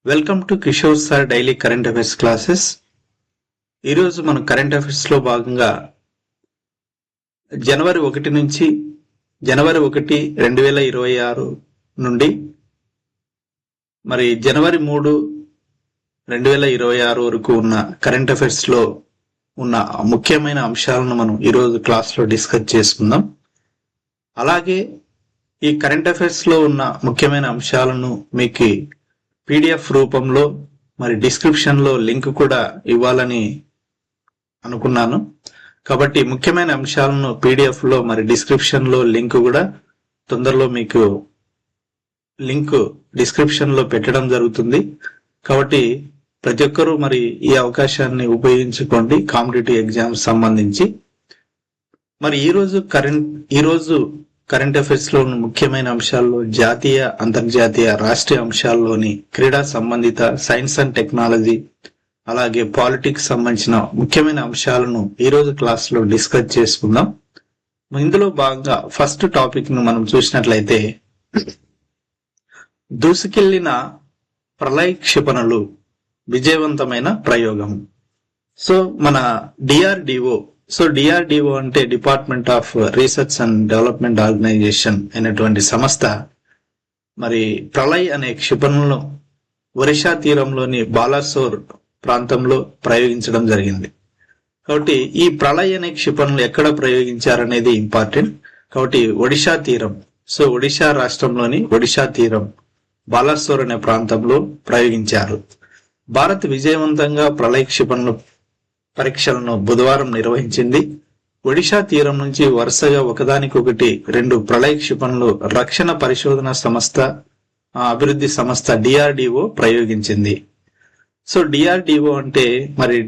Welcome to Kishore sir daily current affairs classes. ఈరోజు మనం current affairs లో భాగంగా జనవరి 1 నుంచి జనవరి 1, 2026 నుండి జనవరి 3, 2026 వరకు ఉన్న కరెంట్ అఫైర్స్ లో ఉన్న ముఖ్యమైన అంశాలను మనం ఈరోజు క్లాస్లో డిస్కస్ చేసుకుందాం. అలాగే ఈ కరెంట్ అఫైర్స్ లో ఉన్న ముఖ్యమైన అంశాలను మీకు పీడిఎఫ్ రూపంలో డిస్క్రిప్షన్ లో లింక్ కూడా ఇవ్వాలని అనుకున్నాను. కాబట్టి ముఖ్యమైన అంశాలను పీడిఎఫ్ లో డిస్క్రిప్షన్ లో లింక్ కూడా తొందరలో మీకు లింక్ డిస్క్రిప్షన్ లో పెట్టడం జరుగుతుంది. కాబట్టి ప్రతి ఒక్కరూ ఈ అవకాశాన్ని ఉపయోగించుకోండి కాంపిటేటివ్ ఎగ్జామ్స్ సంబంధించి. ఈరోజు కరెంట్ అఫైర్స్ లో ముఖ్యమైన అంశాల్లో జాతీయ, అంతర్జాతీయ, రాష్ట్రీయ అంశాల్లోని క్రీడా సంబంధిత, సైన్స్ అండ్ టెక్నాలజీ, అలాగే పాలిటిక్స్ సంబంధించిన ముఖ్యమైన అంశాలను ఈరోజు క్లాస్ లో డిస్కస్ చేసుకుందాం. ఇందులో భాగంగా ఫస్ట్ టాపిక్ ను మనం చూసినట్లయితే దూసుకెళ్లిన ప్రళయ క్షిపణులు విజయవంతమైన ప్రయోగం. మన డిఆర్డిఓ అంటే department of research and development organisation అయినటువంటి సంస్థ ప్రళయ్ అనే క్షిపణులను ఒరిస్సా తీరంలోని బాలాసోర్ ప్రాంతంలో ప్రయోగించడం జరిగింది. కాబట్టి ఈ ప్రళయ్ అనే క్షిపణులు ఎక్కడ ప్రయోగించారనేది ఇంపార్టెంట్. కాబట్టి ఒడిశా తీరం, ఒడిశా రాష్ట్రంలోని ఒడిశా తీరం బాలాసోర్ అనే ప్రాంతంలో ప్రయోగించారు. భారత్ విజయవంతంగా ప్రళయ్ క్షిపణుల పరీక్షలను బుధవారం నిర్వహించింది. ఒడిశా తీరం నుంచి వరుసగా ఒకదానికొకటి 2 ప్రళయ క్షిపణులు రక్షణ పరిశోధన సంస్థ, అభివృద్ధి సంస్థ డిఆర్డిఓ ప్రయోగించింది. డిఆర్డిఓ అంటే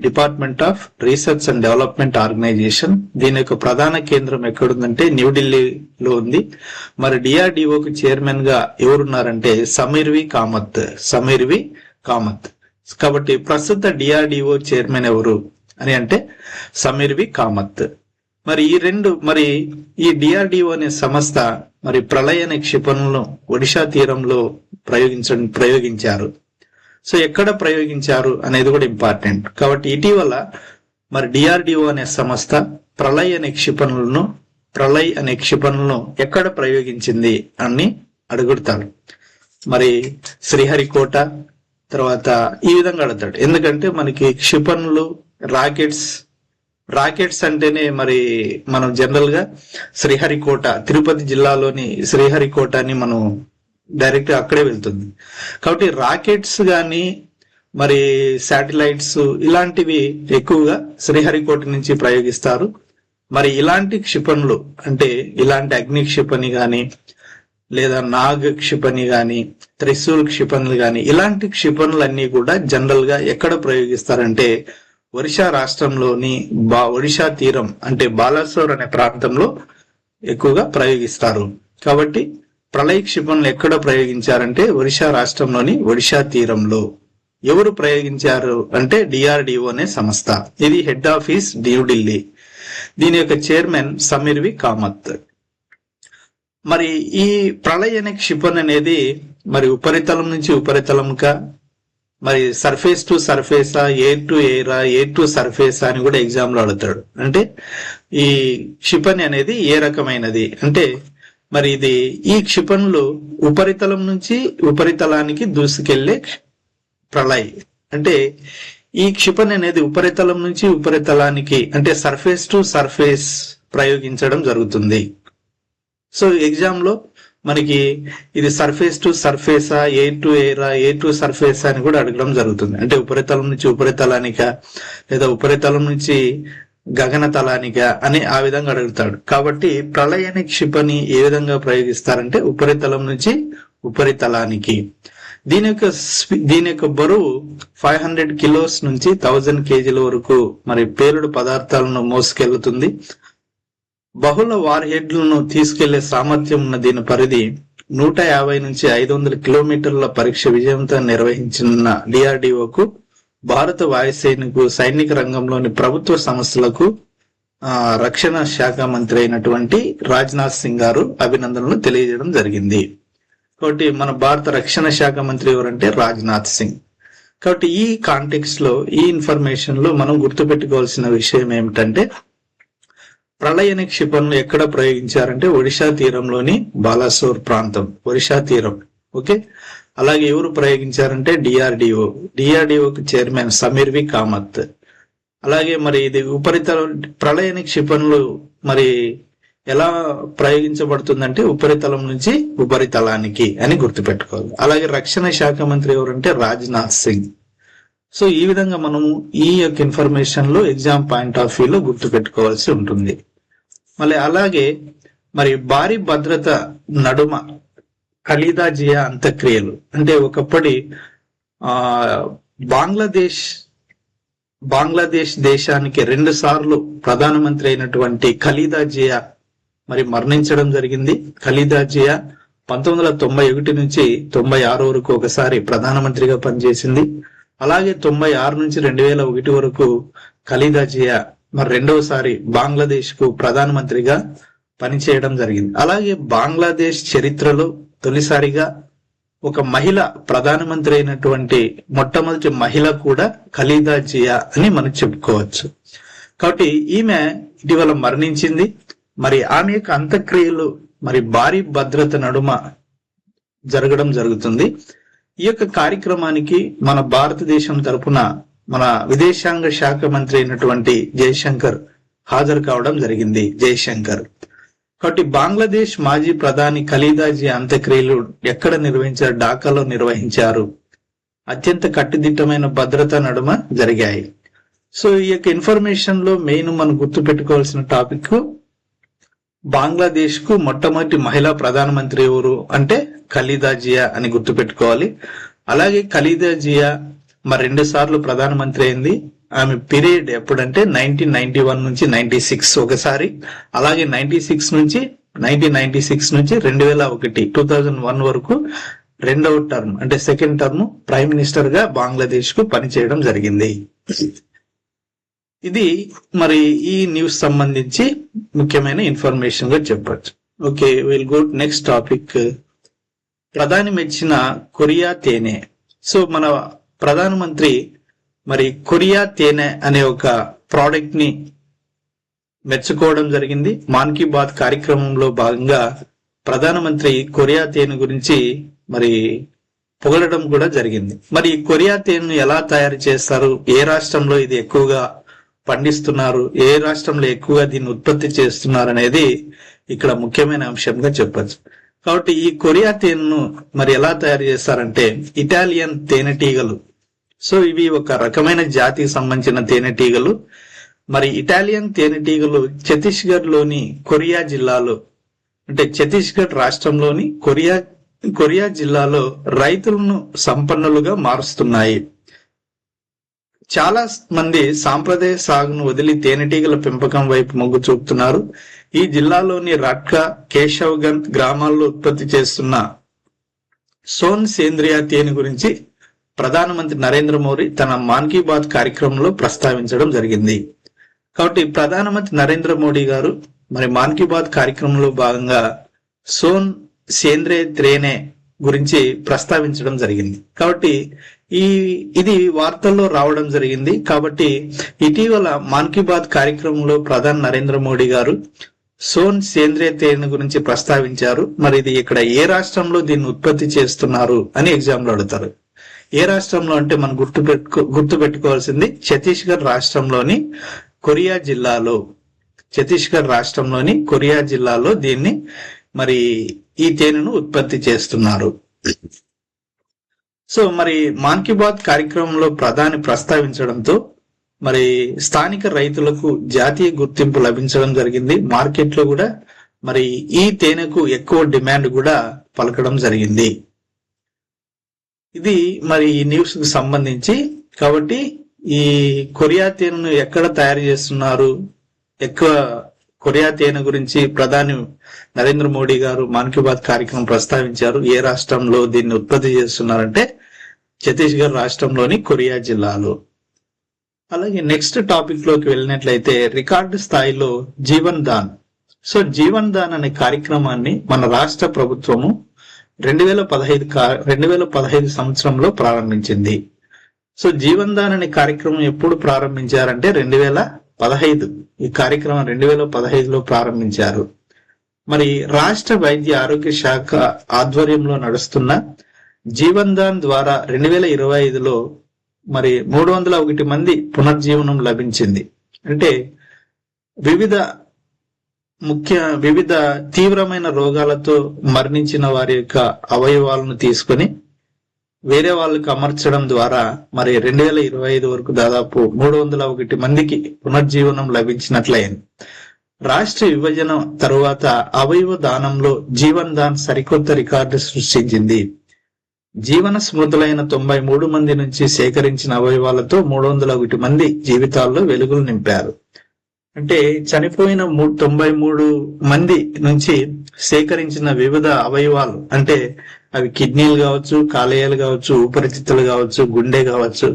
department of research and development organisation. దీని యొక్క ప్రధాన కేంద్రం ఎక్కడుందంటే న్యూఢిల్లీలో ఉంది. డిఆర్డిఓకి చైర్మన్ గా ఎవరున్నారంటే సమీర్ వి కామత్. కాబట్టి ప్రస్తుత డిఆర్డిఓ చైర్మన్ ఎవరు అని అంటే సమీర్ వి కామత్. ఈ డిఆర్డిఓ అనే సంస్థ ప్రళయ అనే క్షిపణులను ఒడిశా తీరంలో ప్రయోగించారు. ఎక్కడ ప్రయోగించారు అనేది కూడా ఇంపార్టెంట్. కాబట్టి ఇటీవల డిఆర్డిఓ అనే సంస్థ ప్రళయ్ అనే క్షిపణులను ఎక్కడ ప్రయోగించింది అని అడుగుతాడు. శ్రీహరికోట, తర్వాత ఈ విధంగా అడుగుతాడు. ఎందుకంటే క్షిపణులు, రాకెట్స్ అంటేనే మనం జనరల్ గా శ్రీహరికోట, తిరుపతి జిల్లాలోని శ్రీహరికోట అని మనం డైరెక్ట్ అక్కడే వెళ్తుంది. కాబట్టి రాకెట్స్ గాని శాటిలైట్స్ ఇలాంటివి ఎక్కువగా శ్రీహరికోట నుంచి ప్రయోగిస్తారు. ఇలాంటి క్షిపణులు అంటే ఇలాంటి అగ్ని క్షిపణి గాని, లేదా నాగ్ క్షిపణి గాని, త్రిశూల్ క్షిపణులు గాని, ఇలాంటి క్షిపణులన్నీ కూడా జనరల్ గా ఎక్కడ ప్రయోగిస్తారంటే ఒడిశా రాష్ట్రంలోని ఒడిశా తీరం అంటే బాలాసోర్ అనే ప్రాంతంలో ఎక్కువగా ప్రయోగిస్తారు. కాబట్టి ప్రళయ క్షిపణులు ఎక్కడ ప్రయోగించారంటే ఒడిశా రాష్ట్రంలోని ఒడిశా తీరంలో. ఎవరు ప్రయోగించారు అంటే డిఆర్డిఓ అనే సంస్థ. ఇది హెడ్ ఆఫీస్ న్యూఢిల్లీ. దీని యొక్క చైర్మన్ సమీర్ వి కామత్. ఈ ప్రళయ అనే క్షిపణి అనేది ఉపరితలం నుంచి ఉపరితలంగా, సర్ఫేస్ టు సర్ఫేసా, ఎయిర్ టు ఎయిరా, ఎయిర్ టు సర్ఫేసా అని కూడా ఎగ్జామ్ లో అడుగుతాడు. అంటే ఈ క్షిపణి అనేది ఏ రకమైనది అంటే ఇది ఈ క్షిపణులు ఉపరితలం నుంచి ఉపరితలానికి దూసుకెళ్లే ప్రళయ్. అంటే ఈ క్షిపణి అనేది ఉపరితలం నుంచి ఉపరితలానికి అంటే సర్ఫేస్ టు సర్ఫేస్ ప్రయోగించడం జరుగుతుంది. ఎగ్జామ్ లో ఇది సర్ఫేస్ టు సర్ఫేసా, ఎయిర్ టు ఎయిరా, ఎయిర్ టు సర్ఫేసా అని కూడా అడగడం జరుగుతుంది. అంటే ఉపరితలం నుంచి ఉపరితలానిక, లేదా ఉపరితలం నుంచి గగనతలానిక అని ఆ విధంగా అడుగుతాడు. కాబట్టి ప్రళయ అనే క్షిపణి ఏ విధంగా ప్రయోగిస్తారంటే ఉపరితలం నుంచి ఉపరితలానికి. దీని యొక్క బరువు 500 కిలోస్ నుంచి 1000 కేజీల వరకు పేలుడు పదార్థాలను మోసుకెళ్తుంది. బహుళ వార్ హెడ్లను తీసుకెళ్లే సామర్థ్యం ఉన్న దీని పరిధి 150 నుంచి 500 కిలోమీటర్ల పరీక్ష విజయవంతంగా నిర్వహించిన డిఆర్డిఓకు భారత వాయుసేనకు, సైనిక రంగంలోని ప్రభుత్వ సంస్థలకు రక్షణ శాఖ మంత్రి అయినటువంటి రాజ్నాథ్ సింగ్ గారు అభినందనలు తెలియజేయడం జరిగింది. కాబట్టి మన భారత రక్షణ శాఖ మంత్రి ఎవరంటే రాజ్నాథ్ సింగ్. కాబట్టి ఈ కాంటెక్స్ట్ లో, ఈ ఇన్ఫర్మేషన్ లో మనం గుర్తుపెట్టుకోవాల్సిన విషయం ఏమిటంటే, ప్రళయని క్షిపణులు ఎక్కడ ప్రయోగించారంటే ఒడిశా తీరంలోని బాలాసోర్ ప్రాంతం, ఒడిశా తీరం. ఓకే, అలాగే ఎవరు ప్రయోగించారంటే డిఆర్డిఓకి చైర్మన్ సమీర్ వి కామత్. అలాగే మరి ఇది ఉపరితలం ప్రళయని క్షిపణులు మరి ఎలా ప్రయోగించబడుతుందంటే ఉపరితలం నుంచి ఉపరితలానికి అని గుర్తుపెట్టుకోవాలి. అలాగే రక్షణ శాఖ మంత్రి ఎవరంటే రాజ్నాథ్ సింగ్. సో ఈ విధంగా మనము ఈ యొక్క ఇన్ఫర్మేషన్ లో ఎగ్జామ్ పాయింట్ ఆఫ్ వ్యూ లో గుర్తుపెట్టుకోవాల్సి ఉంటుంది. మళ్ళీ అలాగే మరి భారీ భద్రత నడుమ ఖలీదా జియా అంత్యక్రియలు అంటే ఒకప్పటి బంగ్లాదేశ్ దేశానికి 2 సార్లు ప్రధానమంత్రి అయినటువంటి ఖలీదా జియా మరి మరణించడం జరిగింది. ఖలీదా జియా 1991 నుంచి 96 వరకు ఒకసారి ప్రధానమంత్రిగా పనిచేసింది. అలాగే 96 నుంచి 2001 వరకు ఖలీదా జియా మరి రెండవసారి బంగ్లాదేశ్ కు ప్రధానమంత్రిగా పనిచేయడం జరిగింది. అలాగే బంగ్లాదేశ్ చరిత్రలో తొలిసారిగా ఒక మహిళ ప్రధానమంత్రి అయినటువంటి మొట్టమొదటి మహిళ కూడా ఖలీదా జియా అని మనం చెప్పుకోవచ్చు. కాబట్టి ఈమె ఇటీవల మరణించింది. మరి ఆమె యొక్క అంత్యక్రియలు మరి భారీ భద్రత నడుమ జరగడం జరుగుతుంది. ఈ యొక్క కార్యక్రమానికి మన భారతదేశం తరపున మన విదేశాంగ శాఖ మంత్రి అయినటువంటి జయశంకర్ హాజరు కావడం జరిగింది. జయశంకర్. కాబట్టి బంగ్లాదేశ్ మాజీ ప్రధాని ఖలీదా జియా అంత్యక్రియలు ఎక్కడ నిర్వహించారు? ఢాకాలో నిర్వహించారు. అత్యంత కట్టుదిట్టమైన భద్రత నడుమ జరిగాయి. సో ఈ యొక్క ఇన్ఫర్మేషన్ లో మెయిన్ మనం గుర్తు పెట్టుకోవాల్సిన టాపిక్, బంగ్లాదేశ్ కు మొట్టమొదటి మహిళా ప్రధానమంత్రి ఎవరు అంటే ఖలీదా జియా అని గుర్తు పెట్టుకోవాలి. అలాగే ఖలీదా జియా మరి 2 సార్లు ప్రధానమంత్రి అయింది. ఆమె పీరియడ్ ఎప్పుడంటే 1991 నుంచి 96 ఒకసారి, అలాగే 1996 నుంచి 2001 వరకు రెండవ టర్మ్ అంటే సెకండ్ టర్మ్ ప్రైమ్ మినిస్టర్ గా బంగ్లాదేశ్ కు పనిచేయడం జరిగింది. ఇది మరి ఈ న్యూస్ సంబంధించి ముఖ్యమైన ఇన్ఫర్మేషన్ గా చెప్పచ్చు. Okay, will go next topic. ప్రధాని మెచ్చిన కొరియా తేనె. సో మన ప్రధానమంత్రి మరి కొరియా తేనె అనే ఒక ప్రోడక్ట్ ని మెచ్చుకోవడం జరిగింది. మాన్ కీ బాత్ కార్యక్రమంలో భాగంగా ప్రధానమంత్రి కొరియా తేనె గురించి మరి పొగడడం కూడా జరిగింది. మరి కొరియా తేనెను ఎలా తయారు చేస్తారు, ఏ రాష్ట్రంలో ఇది ఎక్కువగా పండిస్తున్నారు, ఏ రాష్ట్రంలో ఎక్కువగా దీన్ని ఉత్పత్తి చేస్తున్నారు అనేది ఇక్కడ ముఖ్యమైన అంశంగా చెప్పచ్చు. కాబట్టి ఈ కొరియా తేనెను మరి ఎలా తయారు చేస్తారంటే ఇటాలియన్ తేనెటీగలు. సో ఇవి ఒక రకమైన జాతికి సంబంధించిన తేనెటీగలు. మరి ఇటాలియన్ తేనెటీగలు ఛత్తీస్గఢ్ లోని కొరియా జిల్లాలో అంటే ఛత్తీస్గఢ్ రాష్ట్రంలోని కొరియా జిల్లాలో రైతులను సంపన్నులుగా మారుస్తున్నాయి. చాలా మంది సాంప్రదాయ సాగును వదిలి తేనెటీగల పెంపకం వైపు మొగ్గు చూపుతున్నారు. ఈ జిల్లాలోని రట్కా, కేశవ్గంజ్ గ్రామాల్లో ఉత్పత్తి చేస్తున్న సోన్ సేంద్రియ తేనె గురించి ప్రధానమంత్రి నరేంద్ర మోదీ తన మాన్ కీ బాత్ కార్యక్రమంలో ప్రస్తావించడం జరిగింది. కాబట్టి ప్రధానమంత్రి నరేంద్ర మోడీ గారు మరి మాన్ కీ బాత్ కార్యక్రమంలో భాగంగా సోన్ సేంద్రియ తేనె గురించి ప్రస్తావించడం జరిగింది. కాబట్టి ఇది వార్తల్లో రావడం జరిగింది. కాబట్టి ఇటీవల మాన్ కీ బాత్ కార్యక్రమంలో ప్రధాని నరేంద్ర మోడీ గారు సోన్ సేంద్రియ తేనె గురించి ప్రస్తావించారు. మరి ఇది ఇక్కడ ఏ రాష్ట్రంలో దీన్ని ఉత్పత్తి చేస్తున్నారు అని ఎగ్జామ్ లో అడుగుతారు. ఏ రాష్ట్రంలో అంటే మనం గుర్తు పెట్టుకోవాల్సింది ఛత్తీస్గఢ్ రాష్ట్రంలోని కొరియా జిల్లాలో దీన్ని మరి ఈ తేనెను ఉత్పత్తి చేస్తున్నారు. సో మరి మాన్ కీ బాత్ కార్యక్రమంలో ప్రధాని ప్రస్తావించడంతో మరి స్థానిక రైతులకు జాతీయ గుర్తింపు లభించడం జరిగింది. మార్కెట్లో కూడా మరి ఈ తేనెకు ఎక్కువ డిమాండ్ కూడా పలకడం జరిగింది. ఇది మరి ఈ న్యూస్ కు సంబంధించి. కాబట్టి ఈ కొరియా తేనెను ఎక్కడ తయారు చేస్తున్నారు, ఎక్కువ కొరియా తేనె గురించి ప్రధాని నరేంద్ర మోడీ గారు మాన్ కీ బాత్ కార్యక్రమం ప్రస్తావించారు. ఏ రాష్ట్రంలో దీన్ని ఉత్పత్తి చేస్తున్నారంటే ఛత్తీస్గఢ్ రాష్ట్రంలోని కొరియా జిల్లాలో. అలాగే నెక్స్ట్ టాపిక్ లోకి వెళ్ళినట్లయితే రికార్డు స్థాయిలో జీవన్ దాన్. సో జీవన్ దాన్ అనే కార్యక్రమాన్ని మన రాష్ట్ర ప్రభుత్వము 2015 సంవత్సరంలో ప్రారంభించింది. సో జీవన్ దాన్ అనే కార్యక్రమం ఎప్పుడు ప్రారంభించారంటే 2015. ఈ కార్యక్రమం 2015లో ప్రారంభించారు. మరి రాష్ట్ర వైద్య ఆరోగ్య శాఖ ఆధ్వర్యంలో నడుస్తున్న జీవన్ దాన్ ద్వారా 2025లో మరి 301 మంది పునర్జీవనం లభించింది. అంటే వివిధ తీవ్రమైన రోగాలతో మరణించిన వారి యొక్క అవయవాలను తీసుకొని వేరే వాళ్ళకి అమర్చడం ద్వారా మరి 2025 వరకు దాదాపు 301 మందికి పునర్జీవనం లభించినట్లయింది. రాష్ట్ర విభజన తరువాత అవయవ దానంలో జీవన్ దాన్ సరికొత్త రికార్డు సృష్టించింది. జీవన స్మృతులైన 93 మంది నుంచి సేకరించిన అవయవాలతో 301 మంది జీవితాల్లో వెలుగులు నింపారు. అంటే చనిపోయిన 93 మంది నుంచి సేకరించిన వివిధ అవయవాలు, అంటే అవి కిడ్నీలు కావచ్చు, కాలేయాలు కావచ్చు, ఊపిరితిత్తులు కావచ్చు, గుండె కావచ్చు.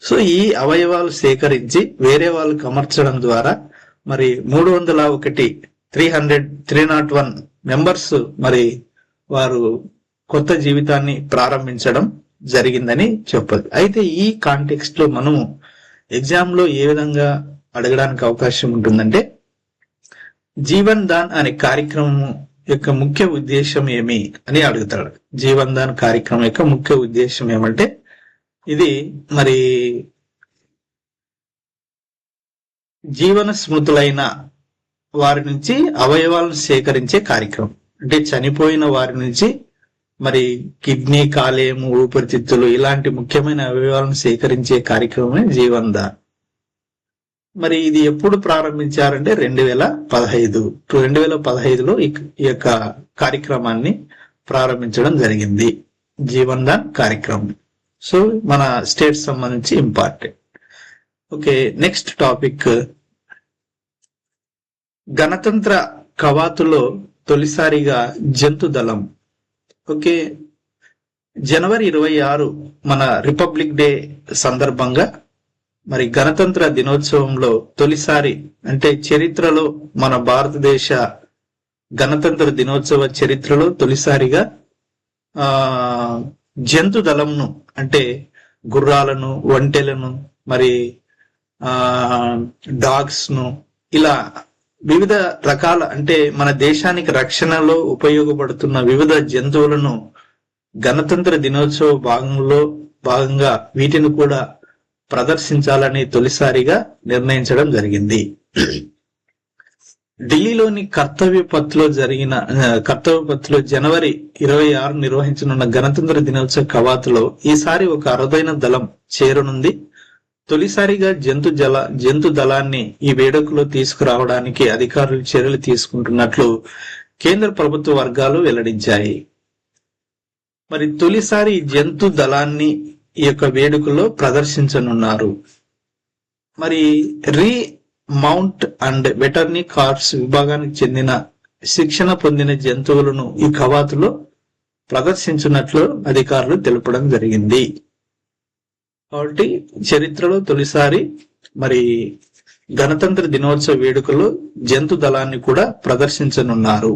సో ఈ అవయవాలు సేకరించి వేరే వాళ్ళకి అమర్చడం ద్వారా మరి 301 మెంబర్స్ మరి వారు కొత్త జీవితాన్ని ప్రారంభించడం జరిగిందని చెప్పదు. అయితే ఈ కాంటెక్స్ట్ లో మనము ఎగ్జామ్ లో ఏ విధంగా అడగడానికి అవకాశం ఉంటుందంటే, జీవన్ దాన్ అనే కార్యక్రమం యొక్క ముఖ్య ఉద్దేశం ఏమి అని అడుగుతాడు. జీవన్ దాన్ కార్యక్రమం యొక్క ముఖ్య ఉద్దేశం ఏమంటే, ఇది మరి జీవన స్మృతులైన వారి నుంచి అవయవాలను సేకరించే కార్యక్రమం. అంటే చనిపోయిన వారి నుంచి మరి కిడ్నీ, కాలేయము, ఊపిరితిత్తులు ఇలాంటి ముఖ్యమైన అవయవాలను సేకరించే కార్యక్రమమే జీవన్ దాన్. మరి ఇది ఎప్పుడు ప్రారంభించారంటే 2015లో ఈ యొక్క కార్యక్రమాన్ని ప్రారంభించడం జరిగింది, జీవన్ దాన్ కార్యక్రమం. సో మన స్టేట్ సంబంధించి ఇంపార్టెంట్. ఓకే, నెక్స్ట్ టాపిక్, గణతంత్ర కవాతులో తొలిసారిగా జంతు దళం. ఓకే, జనవరి 26 మన రిపబ్లిక్ డే సందర్భంగా మరి గణతంత్ర దినోత్సవంలో తొలిసారి, అంటే చరిత్రలో మన భారతదేశ గణతంత్ర దినోత్సవ చరిత్రలో తొలిసారిగా జంతు దళంను, అంటే గుర్రాలను, ఒంటెలను, మరి డాగ్స్ ను, ఇలా వివిధ రకాల, అంటే మన దేశానికి రక్షణలో ఉపయోగపడుతున్న వివిధ జంతువులను గణతంత్ర దినోత్సవ భాగంగా వీటిని కూడా ప్రదర్శించాలని తొలిసారిగా నిర్ణయించడం జరిగింది. ఢిల్లీలోని కర్తవ్య పథ్లో జనవరి 26 నిర్వహించనున్న గణతంత్ర దినోత్సవ కవాతులో ఈసారి ఒక అరుదైన దళం చేరనుంది. తొలిసారిగా జంతు దళాన్ని ఈ వేడుకలో తీసుకురావడానికి అధికారులు చర్యలు తీసుకుంటున్నట్లు కేంద్ర ప్రభుత్వ వర్గాలు వెల్లడించాయి. మరి తొలిసారి జంతు దళాన్ని ఈ యొక్క వేడుకలో ప్రదర్శించనున్నారు. మరి మౌంట్ అండ్ వెటర్నరీ కార్ప్స్ విభాగానికి చెందిన శిక్షణ పొందిన జంతువులను ఈ కవాతులో ప్రదర్శించినట్లు అధికారులు తెలపడం జరిగింది. కాబట్టి చరిత్రలో తొలిసారి మరి గణతంత్ర దినోత్సవ వేడుకలో జంతు దళాన్ని కూడా ప్రదర్శించనున్నారు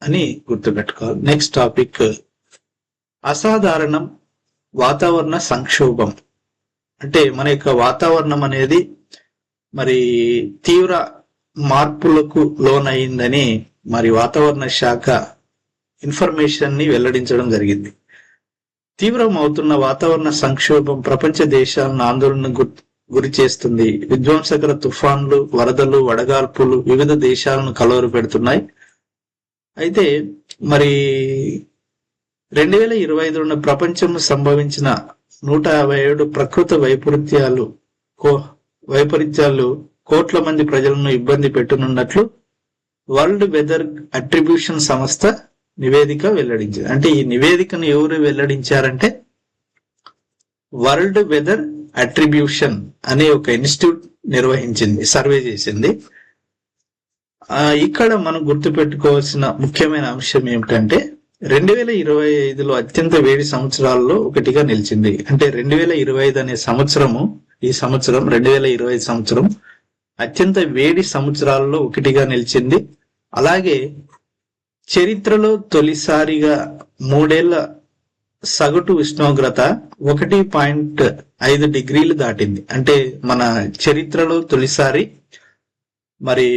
అని గుర్తుపెట్టుకోవాలి. నెక్స్ట్ టాపిక్, అసాధారణం వాతావరణ సంక్షోభం. అంటే మన యొక్క వాతావరణం అనేది మరి తీవ్ర మార్పులకు లోనయిందని మరి వాతావరణ శాఖ ఇన్ఫర్మేషన్ ని వెల్లడించడం జరిగింది. తీవ్రం అవుతున్న వాతావరణ సంక్షోభం ప్రపంచ దేశాలను ఆందోళనకు గురి చేస్తుంది. విధ్వంసకర తుఫాన్లు, వరదలు, వడగాల్పులు వివిధ దేశాలను కలవర పెడుతున్నాయి. అయితే మరి 2025 ప్రపంచంలో సంభవించిన 157 ప్రకృతి వైపరీత్యాలు కోట్ల మంది ప్రజలను ఇబ్బంది పెట్టనున్నట్లు వరల్డ్ వెదర్ అట్రిబ్యూషన్ సంస్థ నివేదిక వెల్లడించింది. అంటే ఈ నివేదికను ఎవరు వెల్లడించారంటే వరల్డ్ వెదర్ అట్రిబ్యూషన్ అనే ఒక ఇన్స్టిట్యూట్ నిర్వహించింది, సర్వే చేసింది. ఇక్కడ మనం గుర్తుపెట్టుకోవాల్సిన ముఖ్యమైన అంశం ఏమిటంటే 2025లో అత్యంత వేడి సంవత్సరాల్లో ఒకటిగా నిలిచింది. అంటే 2025 అనే సంవత్సరము, ఈ సంవత్సరం 2025 సంవత్సరం అత్యంత వేడి సంవత్సరాల్లో ఒకటిగా నిలిచింది. అలాగే చరిత్రలో తొలిసారిగా 3 ఏళ్ల సగటు ఉష్ణోగ్రత 1.5 డిగ్రీలు దాటింది. అంటే మన చరిత్రలో తొలిసారి మరి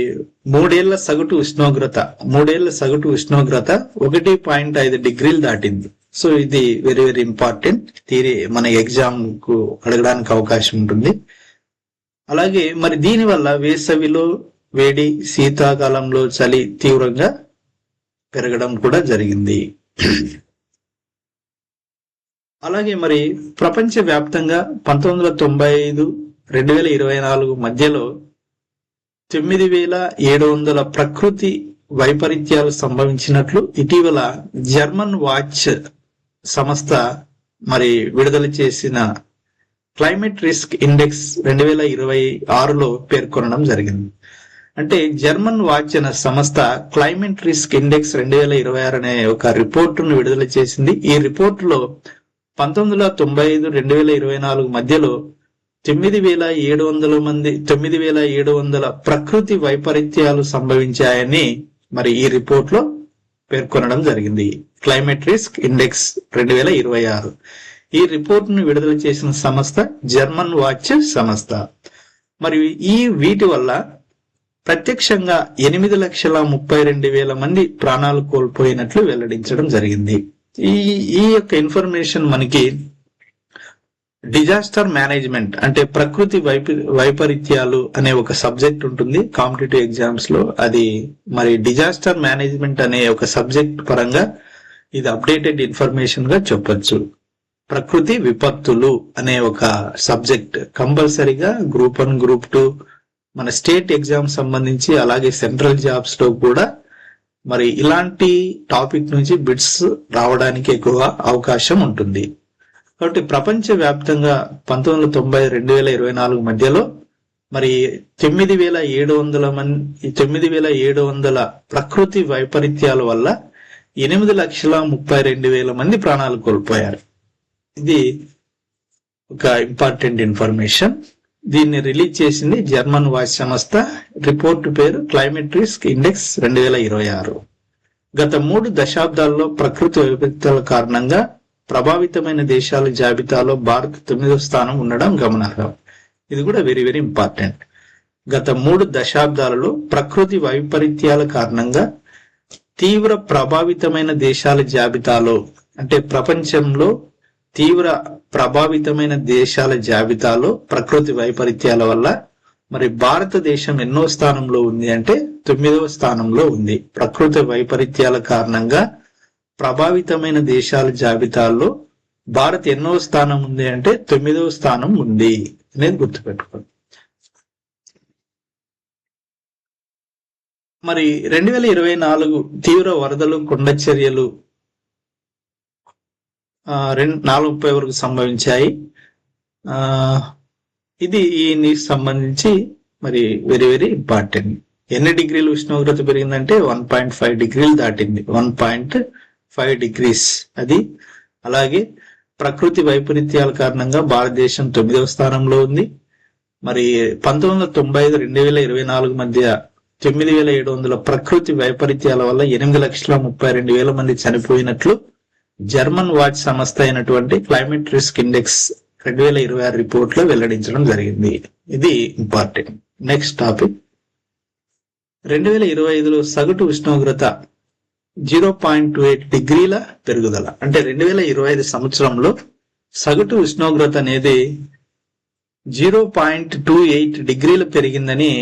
3 ఏళ్ల సగటు ఉష్ణోగ్రత 1.5 డిగ్రీలు దాటింది. సో ఇది వెరీ వెరీ ఇంపార్టెంట్ థియరీ, మన ఎగ్జామ్ కు అడగడానికి అవకాశం ఉంటుంది. అలాగే మరి దీనివల్ల వేసవిలో వేడి, శీతాకాలంలో చలి తీవ్రంగా పెరగడం కూడా జరిగింది. అలాగే మరి ప్రపంచ వ్యాప్తంగా 1995 2024 మధ్యలో 9700 ప్రకృతి వైపరీత్యాలు సంభవించినట్లు ఇటీవల జర్మన్ వాచ్ సంస్థ మరి విడుదల చేసిన క్లైమేట్ రిస్క్ ఇండెక్స్ 2026లో పేర్కొనడం జరిగింది. అంటే జర్మన్ వాచ్ అనే సంస్థ క్లైమేట్ రిస్క్ ఇండెక్స్ 2026 అనే ఒక రిపోర్టును విడుదల చేసింది. ఈ రిపోర్టులో 1995-2024 మధ్యలో 9700 ప్రకృతి వైపరీత్యాలు సంభవించాయని మరి ఈ రిపోర్ట్ లో పేర్కొనడం జరిగింది. క్లైమేట్ రిస్క్ ఇండెక్స్ 2026 ఈ రిపోర్ట్ ను విడుదల చేసిన సంస్థ జర్మన్ వాచ్ సంస్థ. మరి వీటి వల్ల ప్రత్యక్షంగా 8,32,000 మంది ప్రాణాలు కోల్పోయినట్లు వెల్లడించడం జరిగింది. ఈ యొక్క ఇన్ఫర్మేషన్ మనకి డిజాస్టర్ మేనేజ్మెంట్ అంటే ప్రకృతి వైపరీత్యాలు అనే ఒక సబ్జెక్ట్ ఉంటుంది కాంపిటేటివ్ ఎగ్జామ్స్ లో. అది మరి డిజాస్టర్ మేనేజ్మెంట్ అనే ఒక సబ్జెక్ట్ పరంగా ఇది అప్డేటెడ్ ఇన్ఫర్మేషన్ గా చెప్పొచ్చు. ప్రకృతి విపత్తులు అనే ఒక సబ్జెక్ట్ కంపల్సరీగా గ్రూప్ 1, గ్రూప్ 2 మన స్టేట్ ఎగ్జామ్ సంబంధించి అలాగే సెంట్రల్ జాబ్స్ లో కూడా మరి ఇలాంటి టాపిక్ నుంచి బిట్స్ రావడానికి ఎక్కువ అవకాశం ఉంటుంది. కాబట్టి ప్రపంచ వ్యాప్తంగా 1990-2024 మధ్యలో మరి 9,700 ప్రకృతి వైపరీత్యాల వల్ల 8,32,000 మంది ప్రాణాలు కోల్పోయారు. ఇది ఒక ఇంపార్టెంట్ ఇన్ఫర్మేషన్. దీన్ని రిలీజ్ చేసింది జర్మన్ వాచ్ సంస్థ. రిపోర్టు పేరు క్లైమేట్ రిస్క్ ఇండెక్స్ 2026. గత 3 దశాబ్దాల్లో ప్రకృతి వైపరీత్యాల కారణంగా ప్రభావితమైన దేశాల జాబితాలో భారత్ 9వ స్థానం ఉండడం గమనార్హం. ఇది కూడా వెరీ వెరీ ఇంపార్టెంట్. గత 3 దశాబ్దాలలో ప్రకృతి వైపరీత్యాల కారణంగా తీవ్ర ప్రభావితమైన దేశాల జాబితాలో అంటే ప్రపంచంలో తీవ్ర ప్రభావితమైన దేశాల జాబితాలో ప్రకృతి వైపరీత్యాల వల్ల మరి భారతదేశం ఎన్నో స్థానంలో ఉంది అంటే 9వ స్థానంలో ఉంది. ప్రకృతి వైపరీత్యాల కారణంగా ప్రభావితమైన దేశాల జాబితాల్లో భారత్ ఎన్నో స్థానం ఉంది అంటే 9వ స్థానం ఉంది అనేది గుర్తుపెట్టుకోండి. మరి 2024 తీవ్ర వరదలు, కొండ చర్యలు 430 వరకు సంభవించాయి. ఇది ఈ నీటికి సంబంధించి మరి వెరీ వెరీ ఇంపార్టెంట్. ఎన్ని డిగ్రీలు ఉష్ణోగ్రత పెరిగిందంటే 1.5 డిగ్రీలు దాటింది. 1.5 డిగ్రీస్ అది. అలాగే ప్రకృతి వైపరీత్యాల కారణంగా భారతదేశం 9వ స్థానంలో ఉంది. మరి 1995-2024 మధ్య 9,700 ప్రకృతి వైపరీత్యాల వల్ల 8,32,000 మంది చనిపోయినట్లు జర్మన్ వాచ్ సంస్థ అయినటువంటి క్లైమేట్ రిస్క్ ఇండెక్స్ 2026 రిపోర్ట్ లో వెల్లడించడం జరిగింది. ఇది ఇంపార్టెంట్. నెక్స్ట్ టాపిక్ 2025లో సగటు ఉష్ణోగ్రత 0.28 డిగ్రీల పెరుగుదల. అంటే 2025 సంవత్సరంలో సగటు ఉష్ణోగ్రత అనేది 0.28 డిగ్రీలు పెరిగిందని